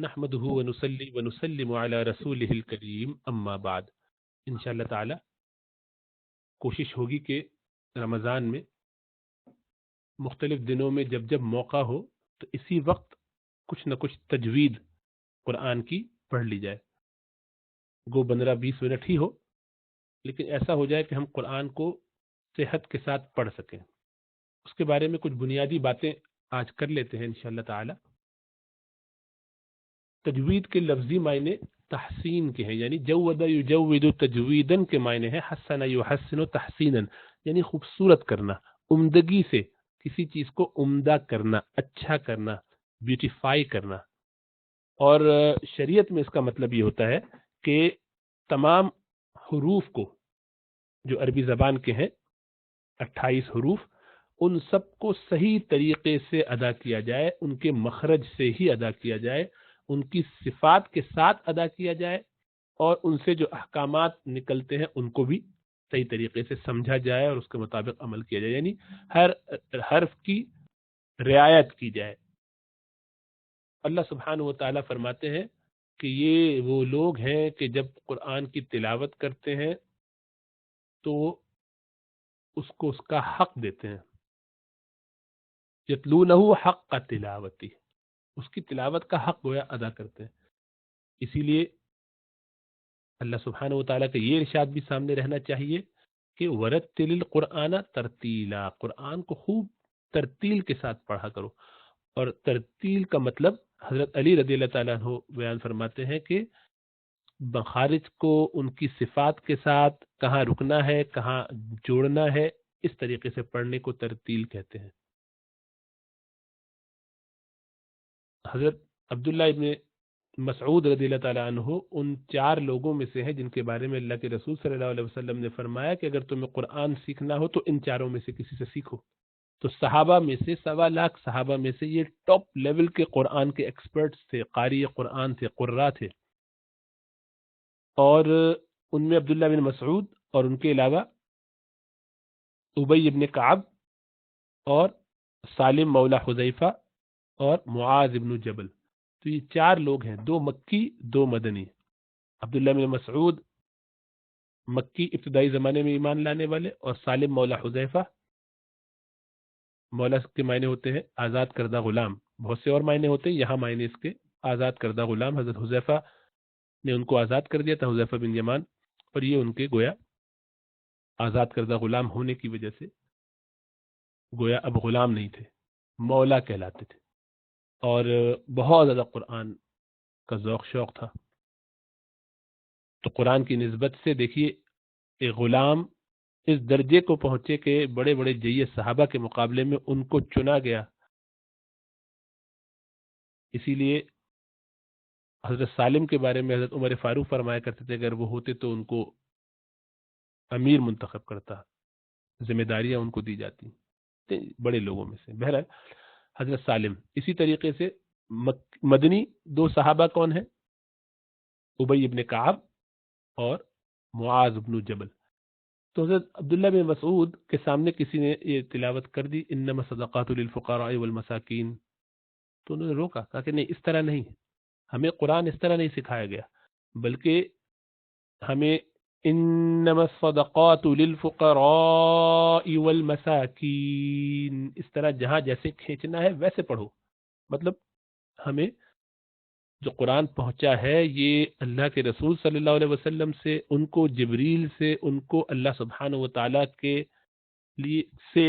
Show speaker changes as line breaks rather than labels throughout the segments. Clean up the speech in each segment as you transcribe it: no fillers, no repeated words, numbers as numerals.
نحمده ونصلي ونسلم على رسوله الكريم اما بعد. انشاءاللہ تعالی کوشش ہوگی کہ رمضان میں مختلف دنوں میں جب جب موقع ہو تو اسی وقت کچھ نہ کچھ تجوید قرآن کی پڑھ لی جائے. گو 15-20 منٹ ہی ہو، لیکن ایسا ہو جائے کہ ہم قرآن کو صحت کے ساتھ پڑھ سکیں. اس کے بارے میں کچھ بنیادی باتیں آج کر لیتے ہیں انشاءاللہ تعالی. تجوید کے لفظی معنی تحسین کے ہیں، یعنی جود یجود تجویدن کے معنی ہے حسن یحسن تحسینا، یعنی خوبصورت کرنا، عمدگی سے کسی چیز کو عمدہ کرنا، اچھا کرنا، بیوٹیفائی کرنا. اور شریعت میں اس کا مطلب یہ ہوتا ہے کہ تمام حروف کو جو عربی زبان کے ہیں 28 حروف، ان سب کو صحیح طریقے سے ادا کیا جائے، ان کے مخرج سے ہی ادا کیا جائے، ان کی صفات کے ساتھ ادا کیا جائے، اور ان سے جو احکامات نکلتے ہیں ان کو بھی صحیح طریقے سے سمجھا جائے اور اس کے مطابق عمل کیا جائے، یعنی ہر حرف کی رعایت کی جائے. اللہ سبحانہ و تعالیٰ فرماتے ہیں کہ یہ وہ لوگ ہیں کہ جب قرآن کی تلاوت کرتے ہیں تو اس کو اس کا حق دیتے ہیں. یتلونہ حق تلاوتی، اس کی تلاوت کا حق گویا ادا کرتے ہیں. اسی لیے اللہ سبحانہ و تعالیٰ کا یہ ارشاد بھی سامنے رہنا چاہیے کہ ورتل القرآن ترتیلا، قرآن کو خوب ترتیل کے ساتھ پڑھا کرو. اور ترتیل کا مطلب حضرت علی رضی اللہ تعالیٰ عنہ بیان فرماتے ہیں کہ مخارج کو ان کی صفات کے ساتھ کہاں رکنا ہے، کہاں جوڑنا ہے، اس طریقے سے پڑھنے کو ترتیل کہتے ہیں. حضرت عبداللہ ابن مسعود رضی اللہ تعالیٰ عنہ ان 4 لوگوں میں سے ہیں جن کے بارے میں اللہ کے رسول صلی اللہ علیہ وسلم نے فرمایا کہ اگر تمہیں قرآن سیکھنا ہو تو ان 4 میں سے کسی سے سیکھو. تو صحابہ میں سے 1.25 صحابہ میں سے یہ ٹاپ لیول کے قرآن کے ایکسپرٹس تھے، قاری قرآن تھے، قراء تھے. اور ان میں عبداللہ بن مسعود اور ان کے علاوہ ابی ابن کعب اور سالم مولا حذیفہ اور معاذ ابن جبل. تو یہ 4 لوگ ہیں، 2 مکی 2 مدنی. عبداللہ بن مسعود مکی ابتدائی زمانے میں ایمان لانے والے، اور سالم مولا حذیفہ، مولا کے معنی ہوتے ہیں آزاد کردہ غلام، بہت سے اور معنی ہوتے ہیں، یہاں معنی اس کے آزاد کردہ غلام. حضرت حذیفہ نے ان کو آزاد کر دیا تھا، حذیفہ بن یمان، اور یہ ان کے گویا آزاد کردہ غلام ہونے کی وجہ سے گویا اب غلام نہیں تھے، مولا کہلاتے تھے. اور بہت زیادہ قرآن کا ذوق شوق تھا. تو قرآن کی نسبت سے دیکھیے ایک غلام اس درجے کو پہنچے کہ بڑے بڑے جید صحابہ کے مقابلے میں ان کو چنا گیا. اسی لیے حضرت سالم کے بارے میں حضرت عمر فاروق فرمایا کرتے تھے اگر وہ ہوتے تو ان کو امیر منتخب کرتا، ذمہ داریاں ان کو دی جاتی بڑے لوگوں میں سے. بہرحال حضرت سالم. اسی طریقے سے مدنی 2 صحابہ کون ہیں؟ ابی ابن کعب اور معاذ ابن جبل. تو حضرت عبداللہ بن مسعود کے سامنے کسی نے یہ تلاوت کر دی انما صدقات للفقراء والمساکین، تو انہوں نے روکا، کہا کہ نہیں، اس طرح نہیں، ہمیں قرآن اس طرح نہیں سکھایا گیا، بلکہ ہمیں انما الصدقات للفقراء والمساکین، اس طرح جہاں جیسے کھینچنا ہے ویسے پڑھو. مطلب ہمیں جو قرآن پہنچا ہے یہ اللہ کے رسول صلی اللہ علیہ وسلم سے، ان کو جبریل سے، ان کو اللہ سبحانہ و تعالیٰ کے لیے سے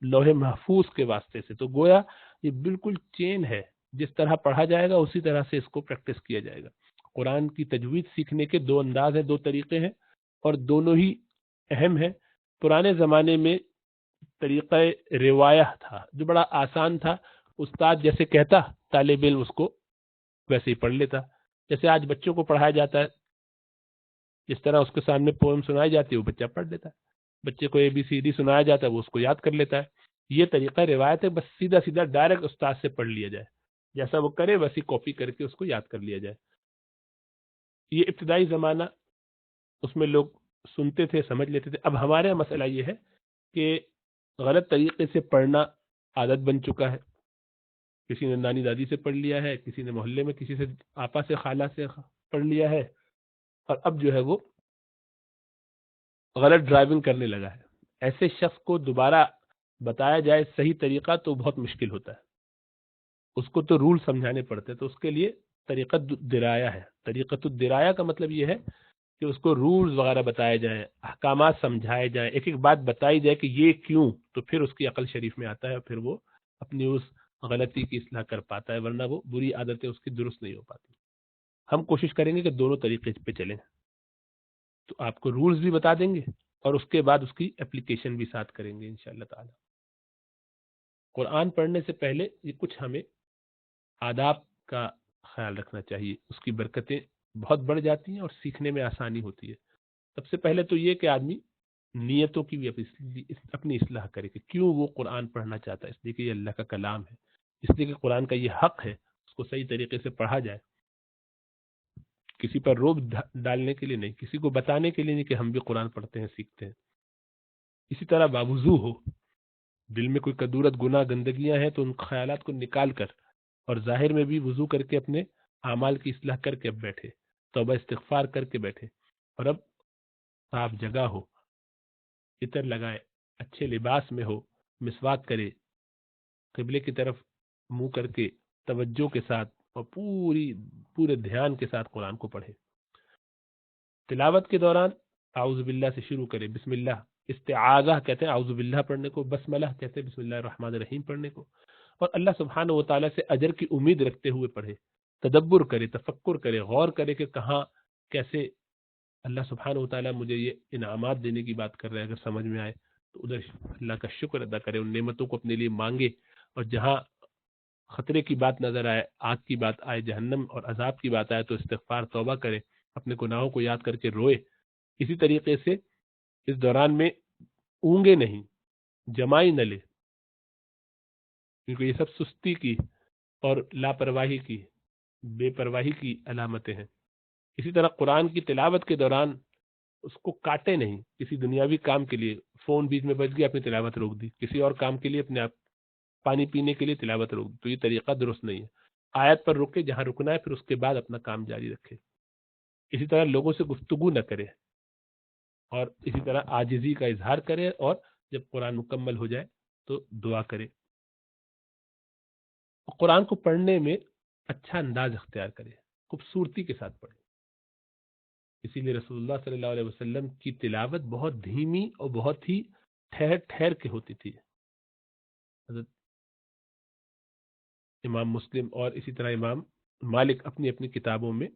لوح محفوظ کے واسطے سے. تو گویا یہ بالکل چین ہے، جس طرح پڑھا جائے گا اسی طرح سے اس کو پریکٹس کیا جائے گا. قرآن کی تجوید سیکھنے کے 2 انداز ہیں، 2 طریقے ہیں، اور دونوں ہی اہم ہیں. پرانے زمانے میں طریقہ روایہ تھا جو بڑا آسان تھا، استاد جیسے کہتا طالب علم اس کو ویسے ہی پڑھ لیتا. جیسے آج بچوں کو پڑھایا جاتا ہے، جس طرح اس کے سامنے پوئم سنائی جاتی ہے وہ بچہ پڑھ لیتا ہے، بچے کو ABCD سنایا جاتا ہے وہ اس کو یاد کر لیتا ہے. یہ طریقہ روایت ہے، بس سیدھا سیدھا ڈائریکٹ استاد سے پڑھ لیا جائے، جیسا وہ کرے ویسی کاپی کر کے اس کو یاد کر لیا جائے. یہ ابتدائی زمانہ، اس میں لوگ سنتے تھے، سمجھ لیتے تھے. اب ہمارے یہاں مسئلہ یہ ہے کہ غلط طریقے سے پڑھنا عادت بن چکا ہے. کسی نے نانی دادی سے پڑھ لیا ہے، کسی نے محلے میں کسی سے آپا سے خالہ سے پڑھ لیا ہے، اور اب جو ہے وہ غلط ڈرائیونگ کرنے لگا ہے. ایسے شخص کو دوبارہ بتایا جائے صحیح طریقہ تو بہت مشکل ہوتا ہے. اس کو تو رول سمجھانے پڑتے ہیں، تو اس کے لیے طریقت درایا ہے. طریقت الدرایا کا مطلب یہ ہے کہ اس کو رولز وغیرہ بتائے جائیں، احکامات سمجھائے جائیں، ایک ایک بات بتائی جائے کہ یہ کیوں، تو پھر اس کی عقل شریف میں آتا ہے اور پھر وہ اپنی اس غلطی کی اصلاح کر پاتا ہے، ورنہ وہ بری عادتیں اس کی درست نہیں ہو پاتی. ہم کوشش کریں گے کہ دونوں طریقے پہ چلیں، تو آپ کو رولز بھی بتا دیں گے اور اس کے بعد اس کی اپلیکیشن بھی ساتھ کریں گے انشاءاللہ تعالی. قرآن پڑھنے سے پہلے یہ کچھ ہمیں آداب کا خیال رکھنا چاہیے، اس کی برکتیں بہت بڑھ جاتی ہیں اور سیکھنے میں آسانی ہوتی ہے. سب سے پہلے تو یہ کہ آدمی نیتوں کی بھی اپنی اصلاح کرے کہ کیوں وہ قرآن پڑھنا چاہتا ہے. اس لیے کہ یہ اللہ کا کلام ہے، اس لیے کہ قرآن کا یہ حق ہے اس کو صحیح طریقے سے پڑھا جائے. کسی پر روب ڈالنے کے لیے نہیں، کسی کو بتانے کے لیے نہیں کہ ہم بھی قرآن پڑھتے ہیں سیکھتے ہیں. اسی طرح باوضو ہو، دل میں کوئی کدورت گناہ گندگیاں ہیں تو ان خیالات کو نکال کر اور ظاہر میں بھی وضو کر کے اپنے اعمال کی اصلاح کر کے اب بیٹھے، توبہ استغفار کر کے بیٹھے، اور اب صاف جگہ ہو، عطر لگائے، اچھے لباس میں ہو، مسواک کرے، قبلے کی طرف منہ کر کے توجہ کے ساتھ اور پورے دھیان کے ساتھ قرآن کو پڑھے. تلاوت کے دوران اعوذ باللہ سے شروع کرے، بسم اللہ، استعاذہ کہتے ہیں اعوذ باللہ پڑھنے کو، بسملہ کہتے ہیں بسم اللہ الرحمن الرحیم پڑھنے کو، اور اللہ سبحانہ و تعالیٰ سے اجر کی امید رکھتے ہوئے پڑھے. تدبر کرے، تفکر کرے، غور کرے کہ کہاں کیسے اللہ سبحانہ و تعالیٰ مجھے یہ انعامات دینے کی بات کر رہے ہیں. اگر سمجھ میں آئے تو ادھر اللہ کا شکر ادا کرے، ان نعمتوں کو اپنے لیے مانگے، اور جہاں خطرے کی بات نظر آئے، آگ کی بات آئے، جہنم اور عذاب کی بات آئے تو استغفار توبہ کرے، اپنے گناہوں کو یاد کر کے روئے. اسی طریقے سے اس دوران میں اونگے نہیں، جمائی نہ لے، کیونکہ یہ سب سستی کی اور لاپرواہی کی، بے پرواہی کی علامتیں ہیں. اسی طرح قرآن کی تلاوت کے دوران اس کو کاٹے نہیں، کسی دنیاوی کام کے لیے فون بیچ میں بج گیا اپنی تلاوت روک دی، کسی اور کام کے لیے اپنے آپ پانی پینے کے لیے تلاوت روک دی، تو یہ طریقہ درست نہیں ہے. آیت پر رکے جہاں رکنا ہے، پھر اس کے بعد اپنا کام جاری رکھے. اسی طرح لوگوں سے گفتگو نہ کرے، اور اسی طرح عاجزی کا اظہار کرے، اور جب قرآن مکمل ہو جائے تو دعا کرے. قرآن کو پڑھنے میں اچھا انداز اختیار کرے، خوبصورتی کے ساتھ پڑھے. اسی لیے رسول اللہ صلی اللہ علیہ وسلم کی تلاوت بہت دھیمی اور بہت ہی ٹھہر ٹھہر کے ہوتی تھی. حضرت امام مسلم اور اسی طرح امام مالک اپنی اپنی کتابوں میں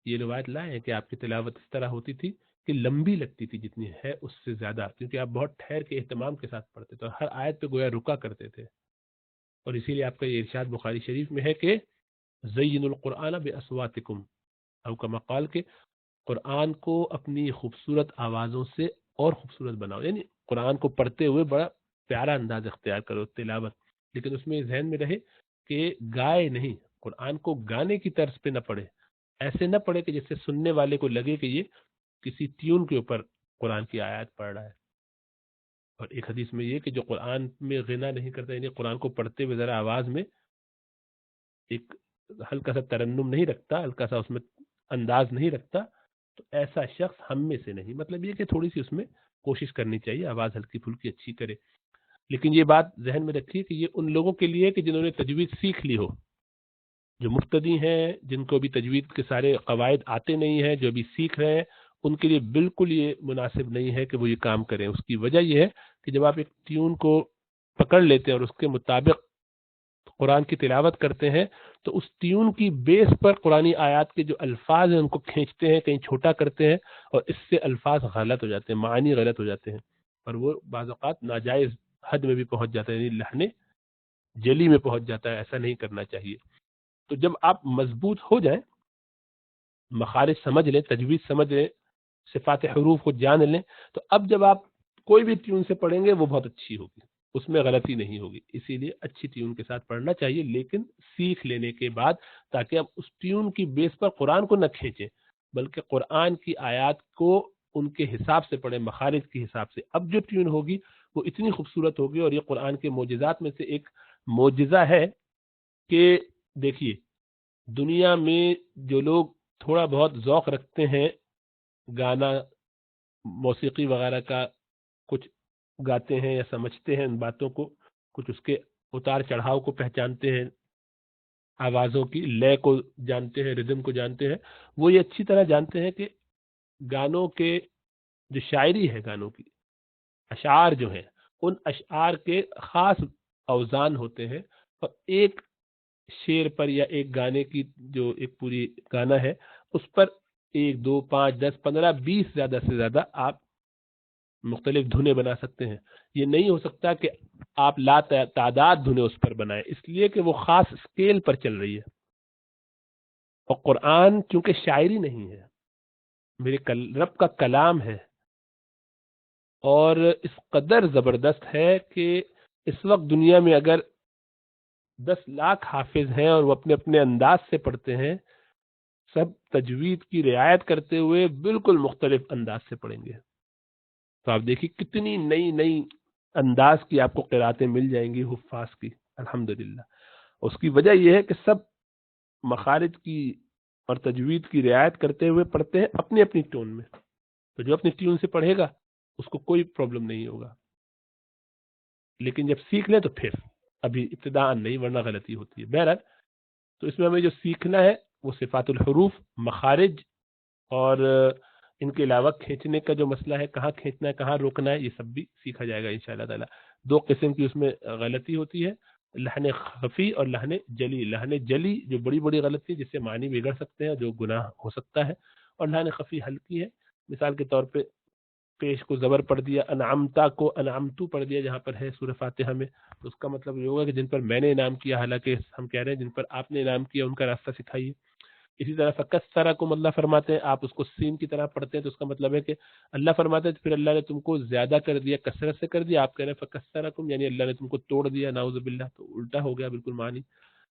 یہ روایت لائے ہیں کہ آپ کی تلاوت اس طرح ہوتی تھی کہ لمبی لگتی تھی جتنی ہے اس سے زیادہ، کیونکہ آپ بہت ٹھہر کے اہتمام کے ساتھ پڑھتے تھے اور ہر آیت پہ گویا رکا کرتے تھے. اور اسی لیے آپ کا یہ ارشاد بخاری شریف میں ہے کہ زین القرآن باصواتکم، او کما قال کہ قرآن کو اپنی خوبصورت آوازوں سے اور خوبصورت بناؤ، یعنی قرآن کو پڑھتے ہوئے بڑا پیارا انداز اختیار کرو تلاوت، لیکن اس میں ذہن میں رہے کہ گائے نہیں، قرآن کو گانے کی طرز پہ نہ پڑھے. ایسے نہ پڑھے کہ جس سے سننے والے کو لگے کہ یہ کسی ٹیون کے اوپر قرآن کی آیات پڑھ رہا ہے. اور ایک حدیث میں یہ کہ جو قرآن میں غنا نہیں کرتا، یعنی قرآن کو پڑھتے ہوئے ذرا آواز میں ایک ہلکا سا ترنم نہیں رکھتا، ہلکا سا اس میں انداز نہیں رکھتا، تو ایسا شخص ہم میں سے نہیں. مطلب یہ کہ تھوڑی سی اس میں کوشش کرنی چاہیے، آواز ہلکی پھلکی اچھی کرے. لیکن یہ بات ذہن میں رکھیے کہ یہ ان لوگوں کے لیے کہ جنہوں نے تجوید سیکھ لی ہو، جو مبتدی ہیں، جن کو بھی تجوید کے سارے قواعد آتے نہیں ہیں، جو بھی سیکھ رہے ہیں، ان کے لیے بالکل یہ مناسب نہیں ہے کہ وہ یہ کام کریں. اس کی وجہ یہ ہے کہ جب آپ ایک ٹیون کو پکڑ لیتے ہیں اور اس کے مطابق قرآن کی تلاوت کرتے ہیں تو اس ٹیون کی بیس پر قرآنی آیات کے جو الفاظ ہیں ان کو کھینچتے ہیں، کہیں چھوٹا کرتے ہیں، اور اس سے الفاظ غلط ہو جاتے ہیں، معنی غلط ہو جاتے ہیں، اور وہ بعض اوقات ناجائز حد میں بھی پہنچ جاتا ہے، یعنی لہنے جلی میں پہنچ جاتا ہے. ایسا نہیں کرنا چاہیے. تو جب آپ مضبوط ہو جائیں، مخارج سمجھ لیں، تجوید سمجھ لیں، صفات حروف کو جان لیں، تو اب جب آپ کوئی بھی ٹیون سے پڑھیں گے وہ بہت اچھی ہوگی، اس میں غلطی نہیں ہوگی. اسی لیے اچھی ٹیون کے ساتھ پڑھنا چاہیے، لیکن سیکھ لینے کے بعد، تاکہ آپ اس ٹیون کی بیس پر قرآن کو نہ کھینچیں، بلکہ قرآن کی آیات کو ان کے حساب سے پڑھیں، مخارج کے حساب سے. اب جو ٹیون ہوگی وہ اتنی خوبصورت ہوگی، اور یہ قرآن کے معجزات میں سے ایک معجزہ ہے کہ دیکھیے دنیا میں جو لوگ تھوڑا بہت ذوق رکھتے ہیں گانا موسیقی وغیرہ کا، کچھ گاتے ہیں یا سمجھتے ہیں ان باتوں کو، کچھ اس کے اتار چڑھاؤ کو پہچانتے ہیں، آوازوں کی لے کو جانتے ہیں، ردم کو جانتے ہیں، وہ یہ اچھی طرح جانتے ہیں کہ گانوں کے جو شاعری ہے، گانوں کی اشعار جو ہیں، ان اشعار کے خاص اوزان ہوتے ہیں، اور ایک شعر پر یا ایک گانے کی جو ایک پوری گانا ہے اس پر 1 2 5 10 15 20 زیادہ سے زیادہ آپ مختلف دھنیں بنا سکتے ہیں۔ یہ نہیں ہو سکتا کہ آپ لا تعداد دھنیں اس پر بنائیں، اس لیے کہ وہ خاص اسکیل پر چل رہی ہے، اور قرآن چونکہ شاعری نہیں ہے، میرے رب کا کلام ہے، اور اس قدر زبردست ہے کہ اس وقت دنیا میں اگر 10 لاکھ حافظ ہیں اور وہ اپنے اپنے انداز سے پڑھتے ہیں، سب تجوید کی رعایت کرتے ہوئے بالکل مختلف انداز سے پڑھیں گے، تو آپ دیکھیے کتنی نئی نئی انداز کی آپ کو قراتیں مل جائیں گی حفاظ کی، الحمدللہ۔ اس کی وجہ یہ ہے کہ سب مخارج کی اور تجوید کی رعایت کرتے ہوئے پڑھتے ہیں اپنی اپنی ٹون میں، تو جو اپنی ٹیون سے پڑھے گا اس کو کوئی پرابلم نہیں ہوگا، لیکن جب سیکھ لیں تو پھر ابھی ابتداء نہیں، ورنہ غلطی ہوتی ہے۔ بہرحال تو اس میں ہمیں جو سیکھنا ہے وہ صفات الحروف، مخارج، اور ان کے علاوہ کھینچنے کا جو مسئلہ ہے، کہاں کھینچنا ہے کہاں روکنا ہے، یہ سب بھی سیکھا جائے گا انشاءاللہ تعالی۔ 2 قسم کی اس میں غلطی ہوتی ہے، لحن خفی اور لحن جلی۔ لحن جلی جو بڑی بڑی غلطی ہے جس سے معنی بگڑ سکتے ہیں، جو گناہ ہو سکتا ہے، اور لحن خفی ہلکی ہے، مثال کے طور پہ پیش کو زبر پڑھ دیا، انعمتا کو انعمتو پڑھ دیا جہاں پر ہے سورہ فاتحہ میں، تو اس کا مطلب یہ ہوگا کہ جن پر میں نے انعام کیا، حالانکہ ہم کہہ رہے ہیں جن پر آپ نے انعام کیا ان کا راستہ سکھائیے۔ اسی طرح فکسرہ کو اللہ فرماتے ہیں، آپ اس کو سین کی طرح پڑھتے ہیں تو اس کا مطلب ہے کہ اللہ فرماتے ہیں پھر اللہ نے تم کو زیادہ کر دیا، کثرت سے کر دیا، آپ کہہ رہے ہیں فکسرکم یعنی اللہ نے تم کو توڑ دیا، نعوذ باللہ، تو الٹا ہو گیا بالکل معنی۔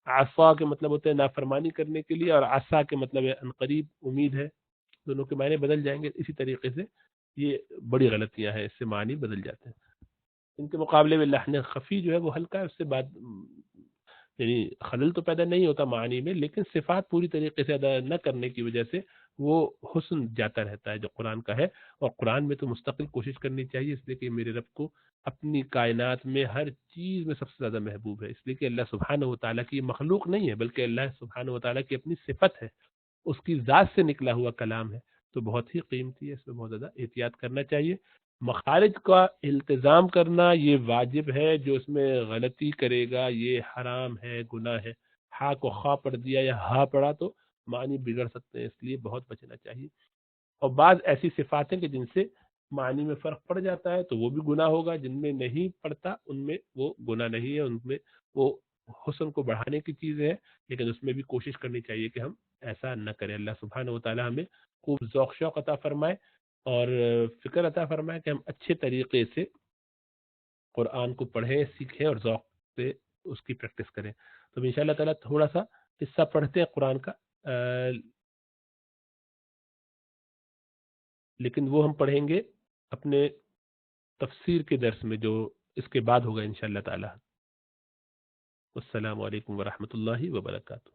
عصا کے مطلب ہوتے ہیں نافرمانی کرنے کے لیے، اور عصا کے مطلب ہے عنقریب، امید ہے، دونوں کے معنی بدل جائیں گے۔ اسی طریقے سے یہ بڑی غلطیاں ہیں، اس سے معنی بدل جاتے ہیں۔ ان کے مقابلے میں لحن خفی جو ہے وہ ہلکا ہے، اس سے بعد یعنی خلل تو پیدا نہیں ہوتا معنی میں، لیکن صفات پوری طریقے سے ادا نہ کرنے کی وجہ سے وہ حسن جاتا رہتا ہے جو قرآن کا ہے، اور قرآن میں تو مستقل کوشش کرنی چاہیے، اس لیے کہ میرے رب کو اپنی کائنات میں ہر چیز میں سب سے زیادہ محبوب ہے، اس لیے کہ اللہ سبحانہ و تعالیٰ کی مخلوق نہیں ہے بلکہ اللہ سبحانہ و تعالیٰ کی اپنی صفت ہے، اس کی ذات سے نکلا ہوا کلام ہے، تو بہت ہی قیمتی ہے، اس میں بہت زیادہ احتیاط کرنا چاہیے۔ مخارج کا التزام کرنا یہ واجب ہے، جو اس میں غلطی کرے گا یہ حرام ہے، گناہ ہے۔ ہا کو خا پڑھ دیا یا ہا پڑھا تو معنی بگڑ سکتے ہیں، اس لیے بہت بچنا چاہیے۔ اور بعض ایسی صفات ہیں کہ جن سے معنی میں فرق پڑ جاتا ہے تو وہ بھی گناہ ہوگا، جن میں نہیں پڑتا ان میں وہ گناہ نہیں ہے، ان میں وہ حسن کو بڑھانے کی چیزیں ہیں، لیکن اس میں بھی کوشش کرنی چاہیے کہ ہم ایسا نہ کریں۔ اللہ سبحانہ و تعالی ہمیں خوب ذوق شوق عطا فرمائے اور فکر عطا فرمائے کہ ہم اچھے طریقے سے قرآن کو پڑھیں، سیکھیں اور ذوق سے اس کی پریکٹس کریں۔ تو ان شاء اللہ تعالیٰ تھوڑا سا حصہ پڑھتے ہیں قرآن کا، لیکن وہ ہم پڑھیں گے اپنے تفسیر کے درس میں جو اس کے بعد ہوگا ان شاء اللہ تعالیٰ۔ السلام علیکم ورحمۃ اللہ وبرکاتہ۔